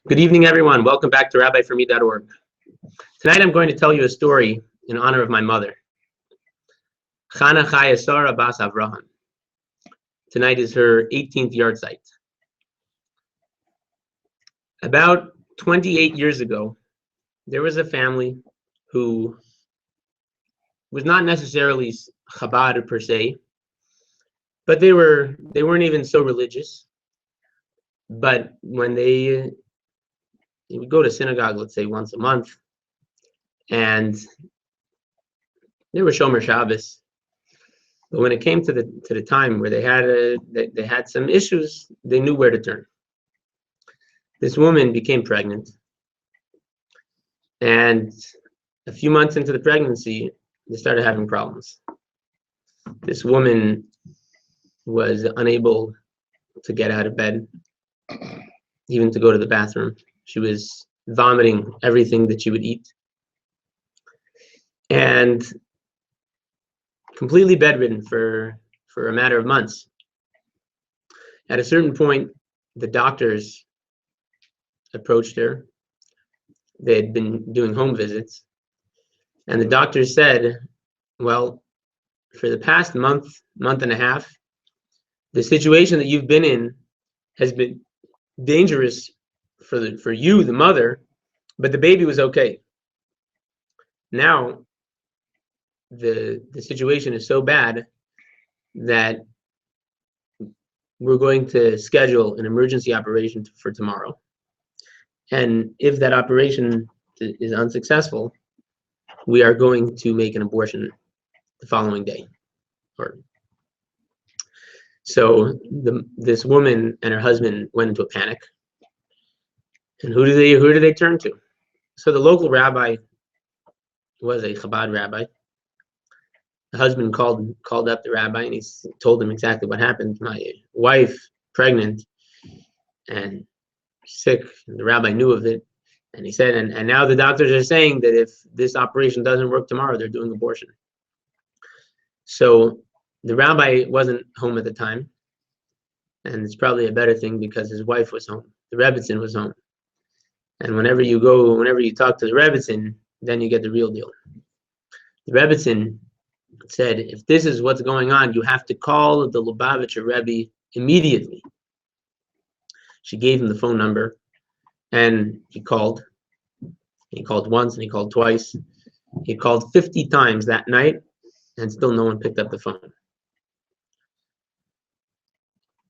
Good evening, everyone. Welcome back to rabbiforme.org. Tonight I'm going to tell you a story in honor of my mother, Chana Chaya Sarah Bas Avraham. Tonight is her 18th Yahrzeit. About 28 years ago, there was a family who was not necessarily Chabad per se, but they weren't even so religious. But when they would go to synagogue, let's say once a month, and they were Shomer Shabbos. But when it came to the time where they had some issues, they knew where to turn. This woman became pregnant, and a few months into the pregnancy, they started having problems. This woman was unable to get out of bed, even to go to the bathroom. She was vomiting everything that she would eat, and completely bedridden for a matter of months. At a certain point, the doctors approached her. They had been doing home visits, and the doctors said, well, for the past month and a half, the situation that you've been in has been dangerous for you, the mother, but the baby was okay. Now the situation is so bad that we're going to schedule an emergency operation for tomorrow. And if that operation is unsuccessful, we are going to make an abortion the following day. So this woman and her husband went into a panic. And who do they turn to? So the local rabbi was a Chabad rabbi. The husband called up the rabbi, and he told him exactly what happened. My wife, pregnant and sick, and the rabbi knew of it. And he said, and now the doctors are saying that if this operation doesn't work tomorrow, they're doing abortion. So the rabbi wasn't home at the time, and it's probably a better thing because his wife was home. The Rebbitzin was home. And whenever you talk to the Rebbitzin, then you get the real deal. The Rebbitzin said, if this is what's going on, you have to call the Lubavitcher Rebbe immediately. She gave him the phone number, and he called. He called once, and he called twice. He called 50 times that night, and still no one picked up the phone.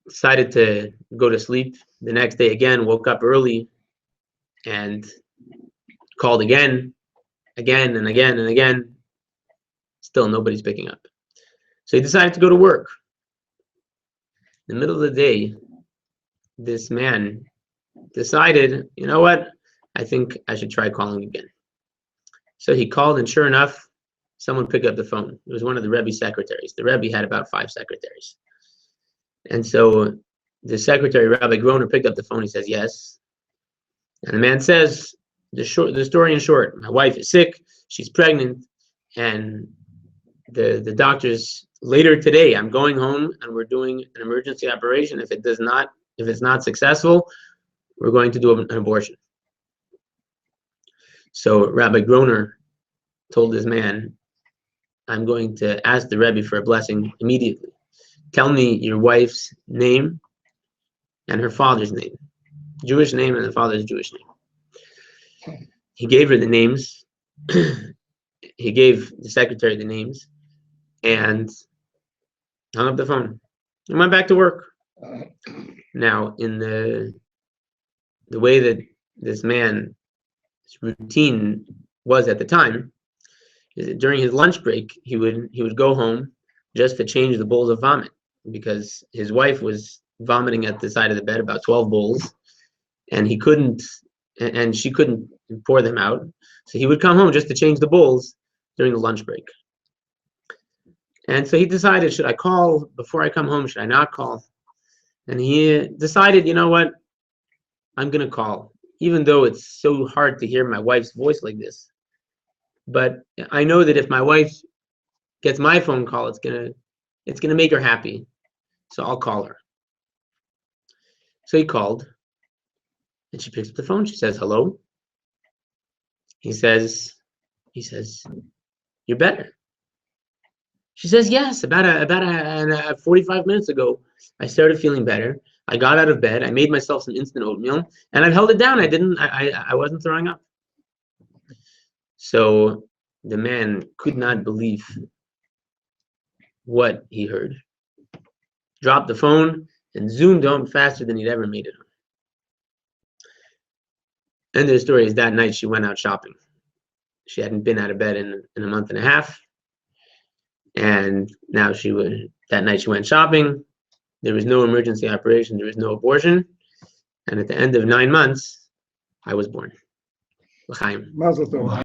Decided to go to sleep. The next day again, woke up early and called again and again. Still nobody's picking up. So he decided to go to work. In the middle of the day, this man decided, you know what? I think I should try calling again. So he called, and sure enough, someone picked up the phone. It was one of the Rebbe's secretaries. The Rebbe had about 5 secretaries. And so the secretary, Rabbi Groner, picked up the phone. He says, yes. And the man says, the story in short, my wife is sick, she's pregnant, and the doctors, later today, I'm going home and we're doing an emergency operation. If it's not successful, we're going to do an abortion. So Rabbi Groner told this man, I'm going to ask the Rebbe for a blessing immediately. Tell me your wife's name and her father's name. Jewish name and the father's Jewish name. He gave her the names. He gave the secretary the names and hung up the phone and went back to work. Now, in the way that this man's routine was at the time, is that during his lunch break, he would go home just to change the bowls of vomit, because his wife was vomiting at the side of the bed, about 12 bowls, and she couldn't pour them out. So he would come home just to change the bowls during the lunch break. And so he decided, should I call before I come home? Should I not call? And he decided, you know what? I'm going to call, even though it's so hard to hear my wife's voice like this. But I know that if my wife gets my phone call, it's gonna make her happy. So I'll call her. So he called, And she picks up the phone. She says, hello. He says, you're better. She says, yes, about 45 minutes ago, I started feeling better. I got out of bed. I made myself some instant oatmeal, and I've held it down. I wasn't throwing up. So the man could not believe what he heard. Dropped the phone and zoomed home faster than he'd ever made it. End of the story is that night she went out shopping. She hadn't been out of bed in a month and a half. And now that night she went shopping. There was no emergency operation. There was no abortion. And at the end of 9 months, I was born. L'chaim. Mazel tov.